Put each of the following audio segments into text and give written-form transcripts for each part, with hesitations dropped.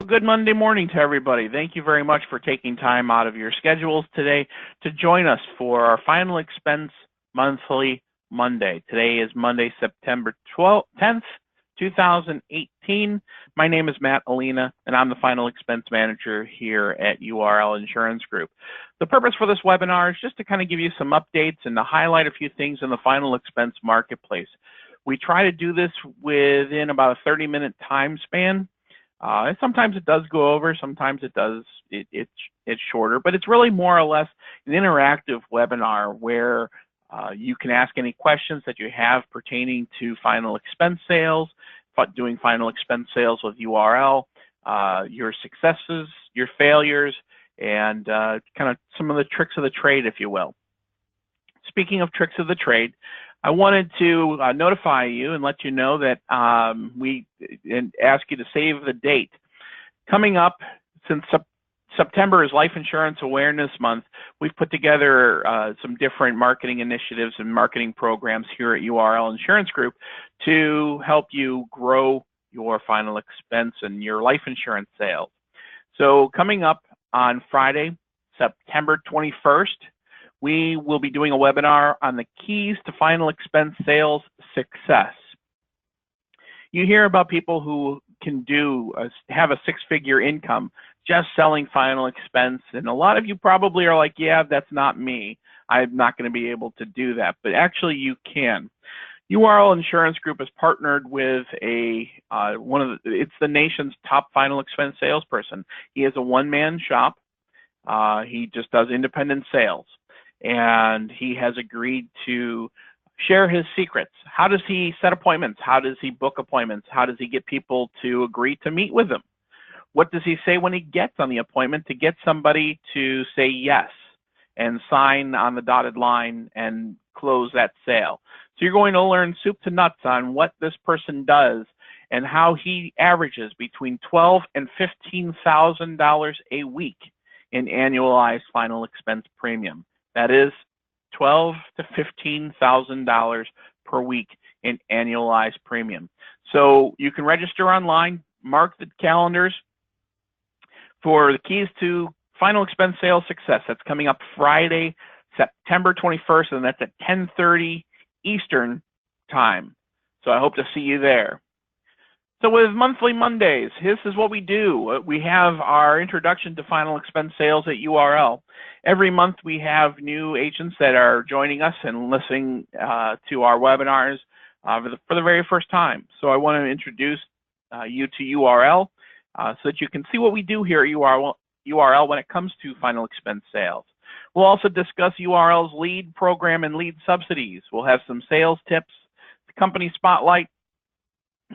Good Monday morning to everybody. Thank you very much for taking time out of your schedules today to join us for our Final Expense Monthly Monday. Today is Monday, September 10th, 2018. My name is Matt Alina, and I'm the Final Expense Manager here at URL Insurance Group. The purpose for this webinar is just to kind of give you some updates and to highlight a few things in the final expense marketplace. We try to do this within about a 30-minute time span. Sometimes it does go over, sometimes it's shorter, but it's really more or less an interactive webinar where you can ask any questions that you have pertaining to final expense sales, doing final expense sales with URL, your successes, your failures, and kind of some of the tricks of the trade, if you will. Speaking of tricks of the trade, I wanted to notify you and let you know that and ask you to save the date. Coming up, since September is Life Insurance Awareness Month, we've put together some different marketing initiatives and marketing programs here at URL Insurance Group to help you grow your final expense and your life insurance sales. So coming up on Friday, September 21st, we will be doing a webinar on the keys to final expense sales success. You hear about people who can have a six-figure income just selling final expense, and a lot of you probably are like, yeah, that's not me. I'm not going to be able to do that, but actually you can. URL Insurance Group has partnered with it's the nation's top final expense salesperson. He is a one-man shop. He just does independent sales. And he has agreed to share his secrets. How does he set appointments? How does he book appointments? How does he get people to agree to meet with him? What does he say when he gets on the appointment to get somebody to say yes and sign on the dotted line and close that sale? So you're going to learn soup to nuts on what this person does and how he averages between $12,000 and $15,000 a week in annualized final expense premium. That is $12,000 to $15,000 per week in annualized premium. So you can register online, mark the calendars for the keys to final expense sales success. That's coming up Friday, September 21st, and that's at 10:30 Eastern time. So I hope to see you there. So with Monthly Mondays, this is what we do. We have our introduction to final expense sales at URL. Every month we have new agents that are joining us and listening to our webinars for the very first time. So I want to introduce you to URL so that you can see what we do here at URL when it comes to final expense sales. We'll also discuss URL's lead program and lead subsidies. We'll have some sales tips, the company spotlight,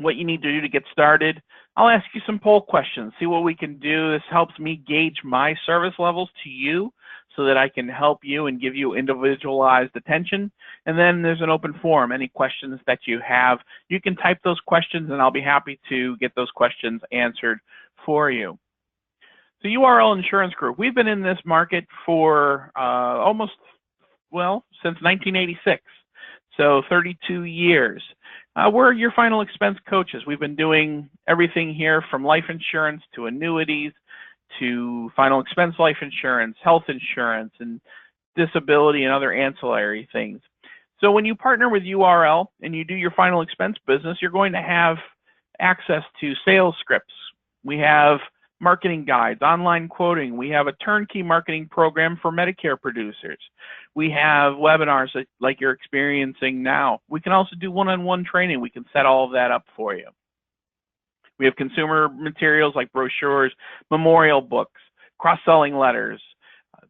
what you need to do to get started. I'll ask you some poll questions, see what we can do. This helps me gauge my service levels to you so that I can help you and give you individualized attention. And then there's an open forum. Any questions that you have, you can type those questions and I'll be happy to get those questions answered for you. So URL Insurance Group, we've been in this market for since 1986, so 32 years. We're your final expense coaches. We've been doing everything here from life insurance to annuities to final expense life insurance, health insurance, and disability and other ancillary things. So when you partner with URL and you do your final expense business, you're going to have access to sales scripts. We have marketing guides, online quoting. We have a turnkey marketing program for Medicare producers. We have webinars like you're experiencing now. We can also do one-on-one training. We can set all of that up for you. We have consumer materials like brochures, memorial books, cross-selling letters,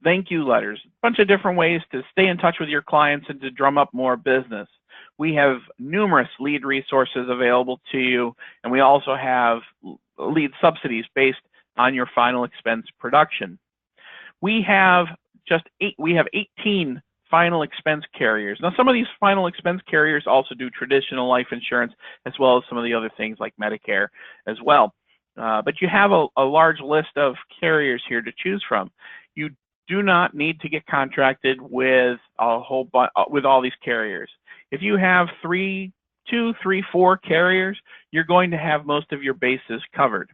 thank you letters, a bunch of different ways to stay in touch with your clients and to drum up more business. We have numerous lead resources available to you, and we also have lead subsidies based on your final expense production. We have 18 final expense carriers. Now, some of these final expense carriers also do traditional life insurance as well as some of the other things like Medicare as well. But you have a large list of carriers here to choose from. You do not need to get contracted with with all these carriers. If you have 2, 3, 4 carriers, you're going to have most of your bases covered.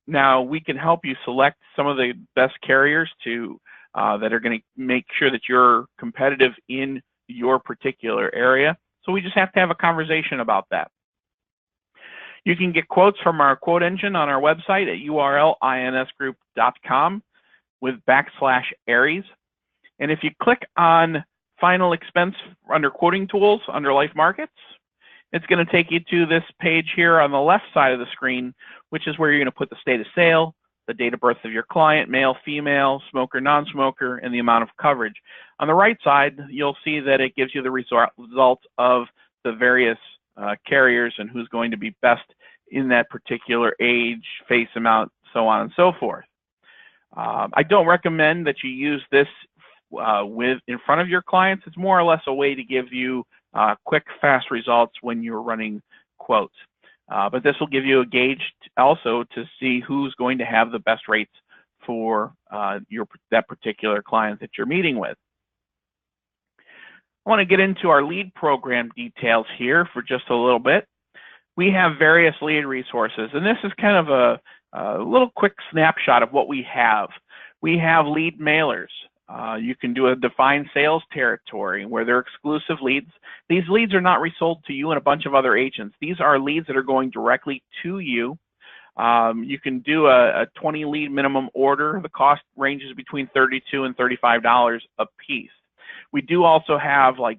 Now, we can help you select some of the best carriers to that are going to make sure that you're competitive in your particular area. So we just have to have a conversation about that. You can get quotes from our quote engine on our website at url.insgroup.com with /Aries. And if you click on Final Expense under Quoting Tools under Life Markets, it's going to take you to this page here on the left side of the screen, which is where you're going to put the state of sale, the date of birth of your client, male, female, smoker, non-smoker, and the amount of coverage. On the right side, you'll see that it gives you the results of the various carriers and who's going to be best in that particular age, face amount, so on and so forth. I don't recommend that you use this in front of your clients. It's more or less a way to give you quick, fast results when you're running quotes. But this will give you a gauge also to see who's going to have the best rates for that particular client that you're meeting with. I want to get into our lead program details here for just a little bit. We have various lead resources, and this is kind of a little quick snapshot of what we have. We have lead mailers. You can do a defined sales territory where they're exclusive leads. These leads are not resold to you and a bunch of other agents. These are leads that are going directly to you. You can do a 20 lead minimum order. The cost ranges between $32 and $35 a piece. We do also have like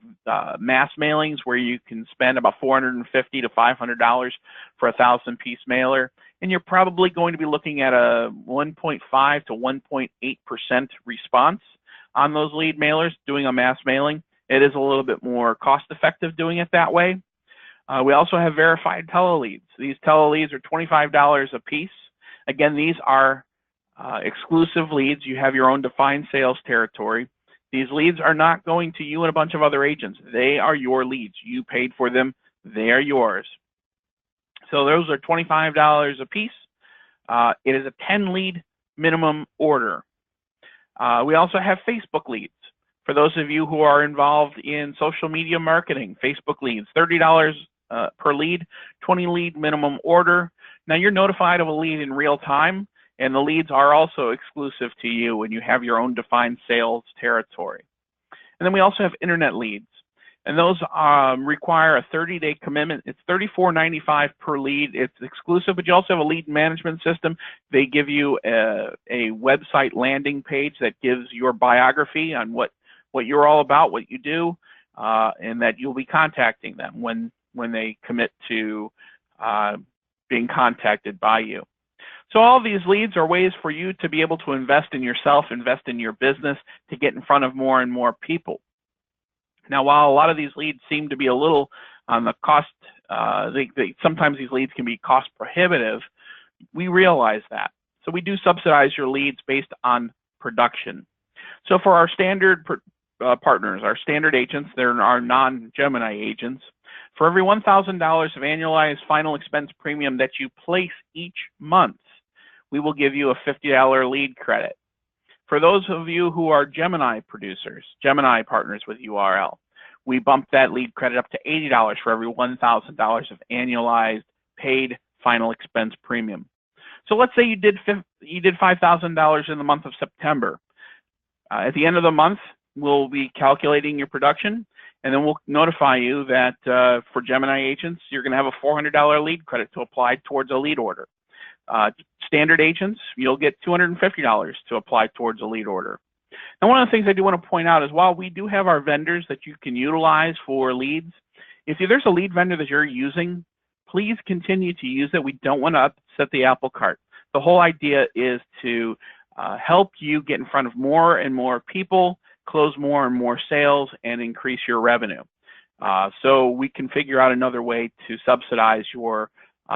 mass mailings where you can spend about $450 to $500 for a 1,000-piece mailer, and you're probably going to be looking at a 1.5 to 1.8% response on those lead mailers doing a mass mailing. It is a little bit more cost-effective doing it that way. We also have verified Tele-Leads. These Tele-Leads are $25 a piece. Again, these are exclusive leads. You have your own defined sales territory. These leads are not going to you and a bunch of other agents. They are your leads. You paid for them. They are yours. So those are $25 a piece. It is a 10 lead minimum order. We also have Facebook leads. For those of you who are involved in social media marketing, Facebook leads, $30 per lead, 20 lead minimum order. Now you're notified of a lead in real time, and the leads are also exclusive to you when you have your own defined sales territory. And then we also have internet leads, and those require a 30-day commitment. It's $34.95 per lead. It's exclusive, but you also have a lead management system. They give you a website landing page that gives your biography on what you're all about, what you do, and that you'll be contacting them when they commit to being contacted by you. So all these leads are ways for you to be able to invest in yourself, invest in your business, to get in front of more and more people. Now, while a lot of these leads seem to be a little on the cost, sometimes these leads can be cost prohibitive, we realize that. So we do subsidize your leads based on production. So for our standard partners, our standard agents, they're our non-Gemini agents. For every $1,000 of annualized final expense premium that you place each month, we will give you a $50 lead credit. For those of you who are Gemini producers, Gemini partners with URL, we bump that lead credit up to $80 for every $1,000 of annualized paid final expense premium. So let's say you did $5,000 in the month of September. At the end of the month, we'll be calculating your production, and then we'll notify you that for Gemini agents, you're going to have a $400 lead credit to apply towards a lead order. Standard agents, you'll get $250 to apply towards a lead order. Now, one of the things I do want to point out is while we do have our vendors that you can utilize for leads, if there's a lead vendor that you're using, please continue to use it. We don't want to upset the apple cart. The whole idea is to help you get in front of more and more people, close more and more sales, and increase your revenue. So we can figure out another way to subsidize your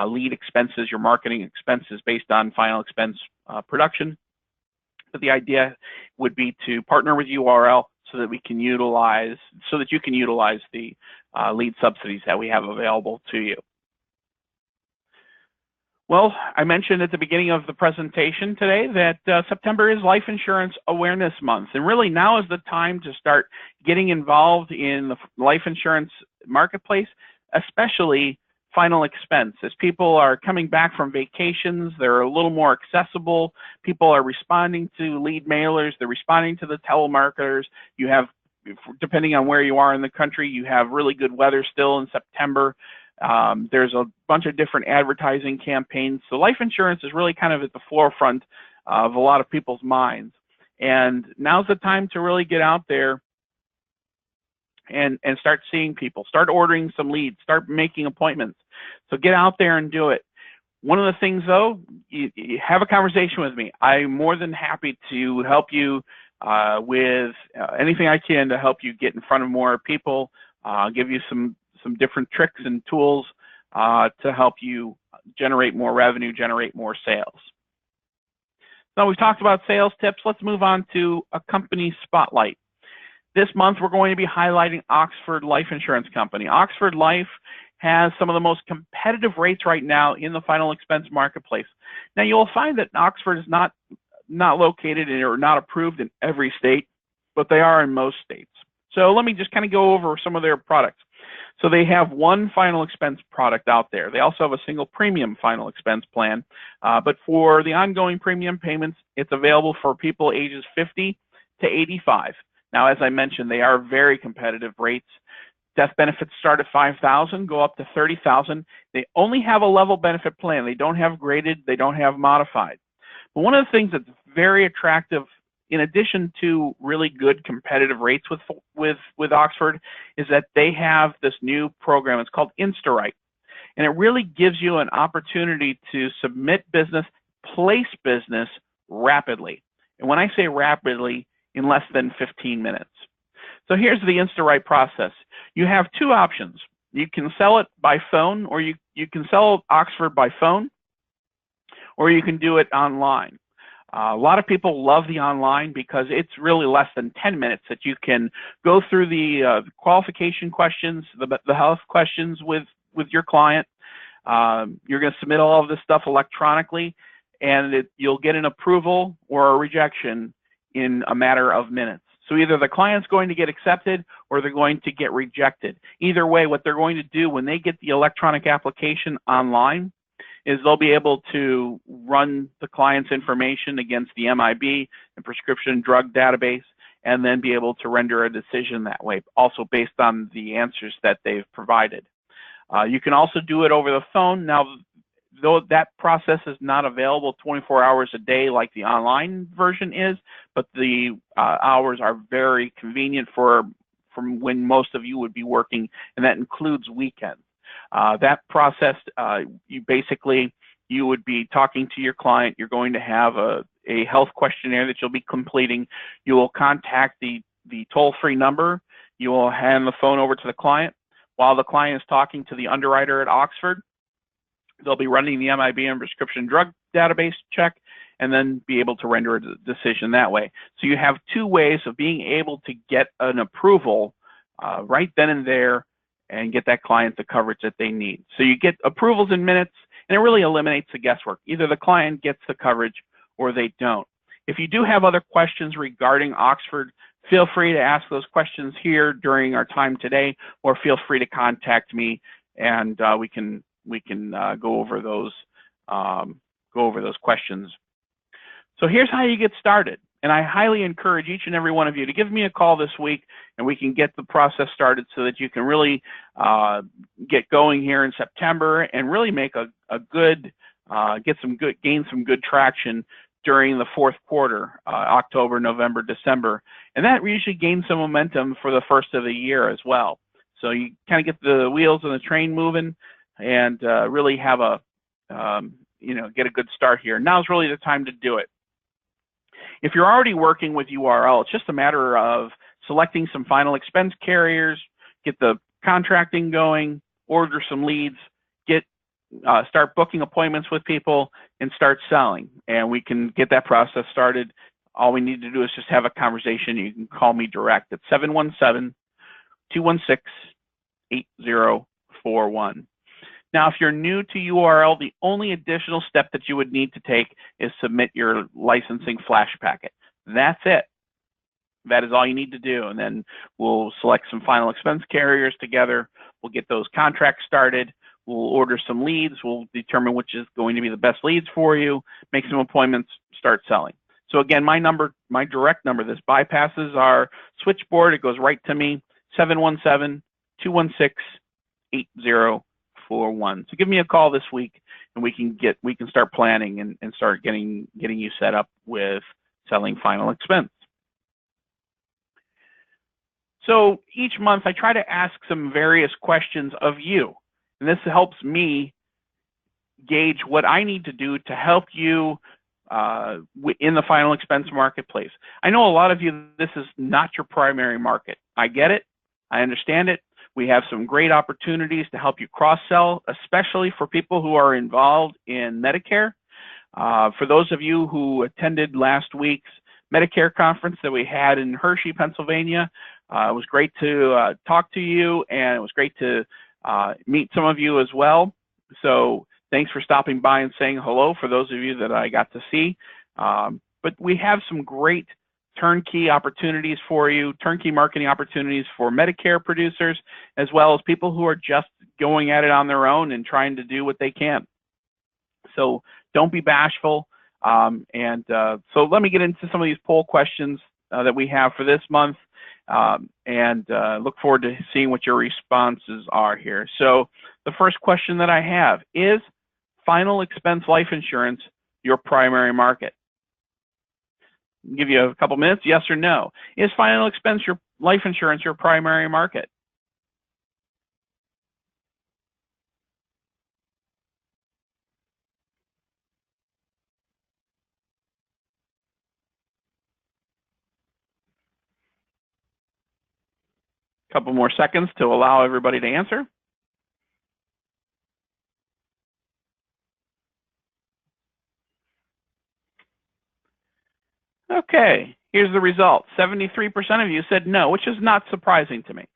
lead expenses, your marketing expenses based on final expense production. But the idea would be to partner with URL so that you can utilize the lead subsidies that we have available to you. Well, I mentioned at the beginning of the presentation today that September is Life Insurance Awareness Month, and really now is the time to start getting involved in the life insurance marketplace, especially final expense. As people are coming back from vacations, they're a little more accessible. People are responding to lead mailers. They're responding to the telemarketers. You have, depending on where you are in the country, you have really good weather still in September. There's a bunch of different advertising campaigns. So life insurance is really kind of at the forefront of a lot of people's minds. And now's the time to really get out there and start seeing people, start ordering some leads, start making appointments. So get out there and do it. One of the things, though, you have a conversation with me. I'm more than happy to help you with anything I can to help you get in front of more people, give you some different tricks and tools to help you generate more revenue, generate more sales. So we've talked about sales tips. Let's move on to a company spotlight. This month, we're going to be highlighting Oxford Life Insurance Company. Oxford Life has some of the most competitive rates right now in the final expense marketplace. Now, you'll find that Oxford is not located in or not approved in every state, but they are in most states. So let me just kind of go over some of their products. So they have one final expense product out there. They also have a single premium final expense plan. But for the ongoing premium payments, it's available for people ages 50 to 85. Now, as I mentioned, they are very competitive rates. Death benefits start at $5,000, go up to $30,000. They only have a level benefit plan. They don't have graded. They don't have modified. But one of the things that's very attractive, in addition to really good competitive rates with Oxford, is that they have this new program. It's called InstaWrite, and it really gives you an opportunity to submit business, place business rapidly. And when I say rapidly, in less than 15 minutes. So here's the InstaWrite process. You have two options. You can sell it by phone, or you can sell Oxford by phone, or you can do it online. A lot of people love the online because it's really less than 10 minutes that you can go through the qualification questions, the health questions with your client. You're going to submit all of this stuff electronically, and you'll get an approval or a rejection in a matter of minutes. So either the client's going to get accepted or they're going to get rejected. Either way, what they're going to do when they get the electronic application online is they'll be able to run the client's information against the MIB and prescription drug database, and then be able to render a decision that way, also based on the answers that they've provided. You can also do it over the phone. Now, though that process is not available 24 hours a day like the online version is, but the hours are very convenient from when most of you would be working, and that includes weekends. That process, you would be talking to your client. You're going to have a health questionnaire that you'll be completing. You will contact the toll-free number. You will hand the phone over to the client. While the client is talking to the underwriter at Oxford, they'll be running the MIB and prescription drug database check, and then be able to render a decision that way. So you have two ways of being able to get an approval right then and there and get that client the coverage that they need. So you get approvals in minutes, and it really eliminates the guesswork. Either the client gets the coverage or they don't. If you do have other questions regarding Oxford, feel free to ask those questions here during our time today, or feel free to contact me, and we can go over those questions. So here's how you get started. And I highly encourage each and every one of you to give me a call this week, and we can get the process started so that you can really get going here in September and really make gain some good traction during the fourth quarter, October, November, December. And that usually gains some momentum for the first of the year as well. So you kind of get the wheels of the train moving and really have get a good start here. Now's really the time to do it. If you're already working with URL, it's just a matter of selecting some final expense carriers, get the contracting going, order some leads, start booking appointments with people, and start selling. And we can get that process started. All we need to do is just have a conversation. You can call me direct at 717-216-8041. Now, if you're new to URL, the only additional step that you would need to take is submit your licensing flash packet. That's it. That is all you need to do. And then we'll select some final expense carriers together. We'll get those contracts started. We'll order some leads. We'll determine which is going to be the best leads for you, make some appointments, start selling. So again, my direct number, this bypasses our switchboard. It goes right to me, 717-216-8041. So give me a call this week, and we can start planning and start getting you set up with selling final expense. So each month I try to ask some various questions of you, and this helps me gauge what I need to do to help you in the final expense marketplace. I know a lot of you, this is not your primary market. I get it. I understand it. We have some great opportunities to help you cross-sell, especially for people who are involved in Medicare. For those of you who attended last week's Medicare conference that we had in Hershey, Pennsylvania, it was great to talk to you, and it was great to meet some of you as well. So thanks for stopping by and saying hello for those of you that I got to see. But we have some great turnkey opportunities for you, turnkey marketing opportunities for Medicare producers, as well as people who are just going at it on their own and trying to do what they can. So don't be bashful. So let me get into some of these poll questions that we have for this month, and look forward to seeing what your responses are here. So the first question that I have is, final expense life insurance your primary market? I'll give you a couple minutes, yes or no. Is final expense your life insurance your primary market? Couple more seconds to allow everybody to answer. Okay, here's the result. 73% of you said no, which is not surprising to me.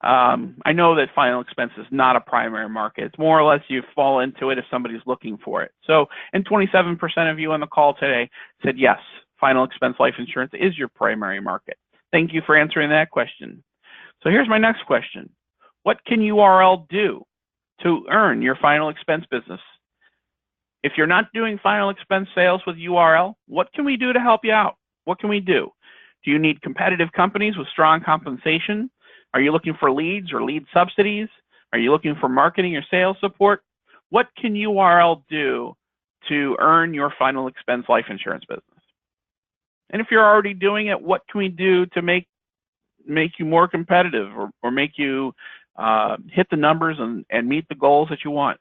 I know that final expense is not a primary market. It's more or less you fall into it if somebody's looking for it. So, and 27% of you on the call today said yes, final expense life insurance is your primary market. Thank you for answering that question. So here's my next question. What can URL do to earn your final expense business? If you're not doing final expense sales with URL, what can we do to help you out? What can we do? Do you need competitive companies with strong compensation? Are you looking for leads or lead subsidies? Are you looking for marketing or sales support? What can URL do to earn your final expense life insurance business? And if you're already doing it, what can we do to make you more competitive or make you hit the numbers and meet the goals that you want?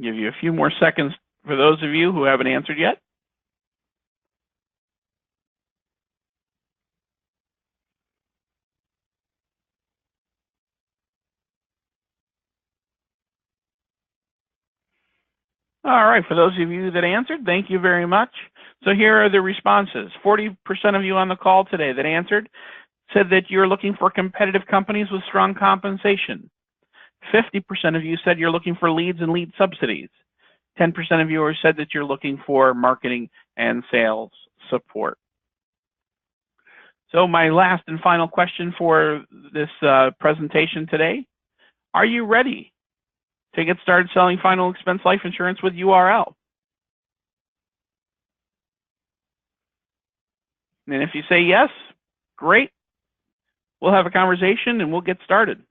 Give you a few more seconds for those of you who haven't answered yet. All right, for those of you that answered, thank you very much. So here are the responses. 40% of you on the call today that answered said that you're looking for competitive companies with strong compensation. 50% of you said you're looking for leads and lead subsidies. 10% of you said that you're looking for marketing and sales support. So my last and final question for this presentation today, are you ready to get started selling final expense life insurance with URL? And if you say yes, great. We'll have a conversation and we'll get started.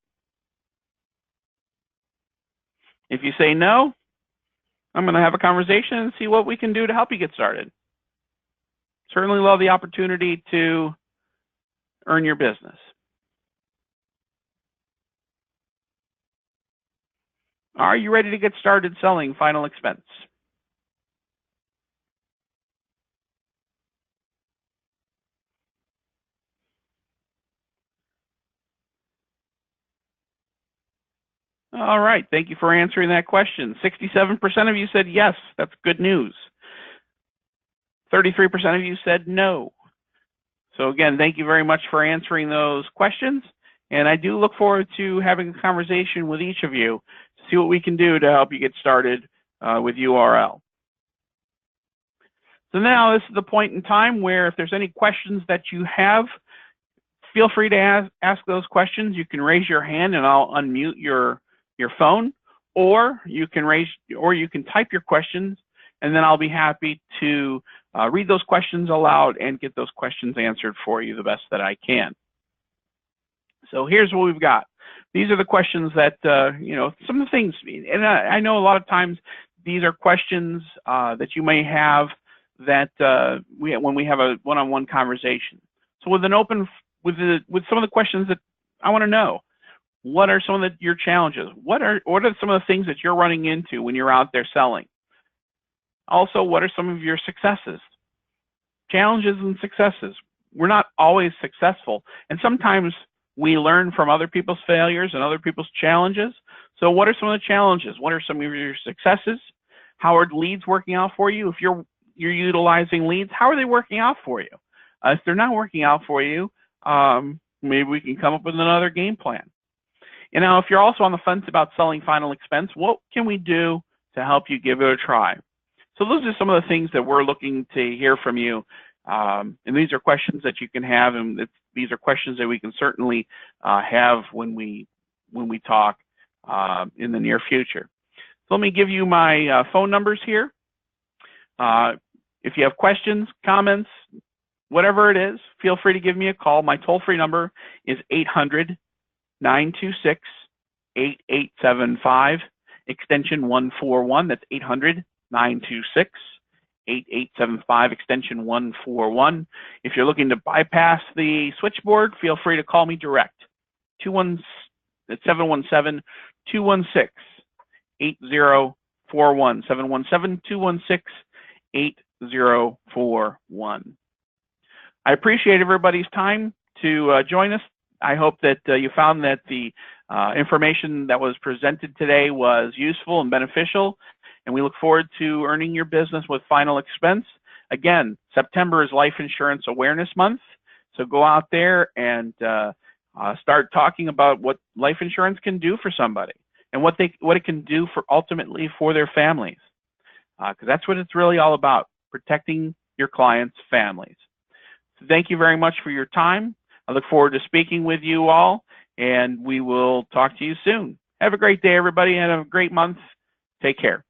If you say no, I'm going to have a conversation and see what we can do to help you get started. Certainly love the opportunity to earn your business. Are you ready to get started selling final expense? All right, thank you for answering that question. 67% of you said yes, that's good news. 33% of you said no. So again, thank you very much for answering those questions. And I do look forward to having a conversation with each of you to see what we can do to help you get started with URL. So now this is the point in time where if there's any questions that you have, feel free to ask those questions. You can raise your hand and I'll unmute your phone, or you can type your questions, and then I'll be happy to read those questions aloud and get those questions answered for you the best that I can. So here's what we've got. These are the questions that, some of the things, and I know a lot of times these are questions that you may have that when we have a one-on-one conversation. So with some of the questions that I want to know, what are some of your challenges? What are some of the things that you're running into when you're out there selling? Also, what are some of your successes? Challenges and successes. We're not always successful, and sometimes we learn from other people's failures and other people's challenges. So what are some of the challenges? What are some of your successes? How are leads working out for you? If you're utilizing leads, how are they working out for you? If they're not working out for you, maybe we can come up with another game plan. And now if you're also on the fence about selling final expense, what can we do to help you give it a try? So those are some of the things that we're looking to hear from you. And these are questions that you can have, and these are questions that we can certainly have when we talk in the near future. So let me give you my phone numbers here. If you have questions, comments, whatever it is, feel free to give me a call. My toll-free number is 800-926-8875, extension 141. That's 800-926-8875, extension 141. If you're looking to bypass the switchboard, feel free to call me direct. 717-216-8041, 717-216-8041. I appreciate everybody's time to join us. I hope that you found that the information that was presented today was useful and beneficial, and we look forward to earning your business with Final Expense. Again, September is Life Insurance Awareness Month, so go out there and start talking about what life insurance can do for somebody and what it can do ultimately for their families, because that's what it's really all about, protecting your clients' families. So thank you very much for your time. I look forward to speaking with you all, and we will talk to you soon. Have a great day, everybody, and have a great month. Take care.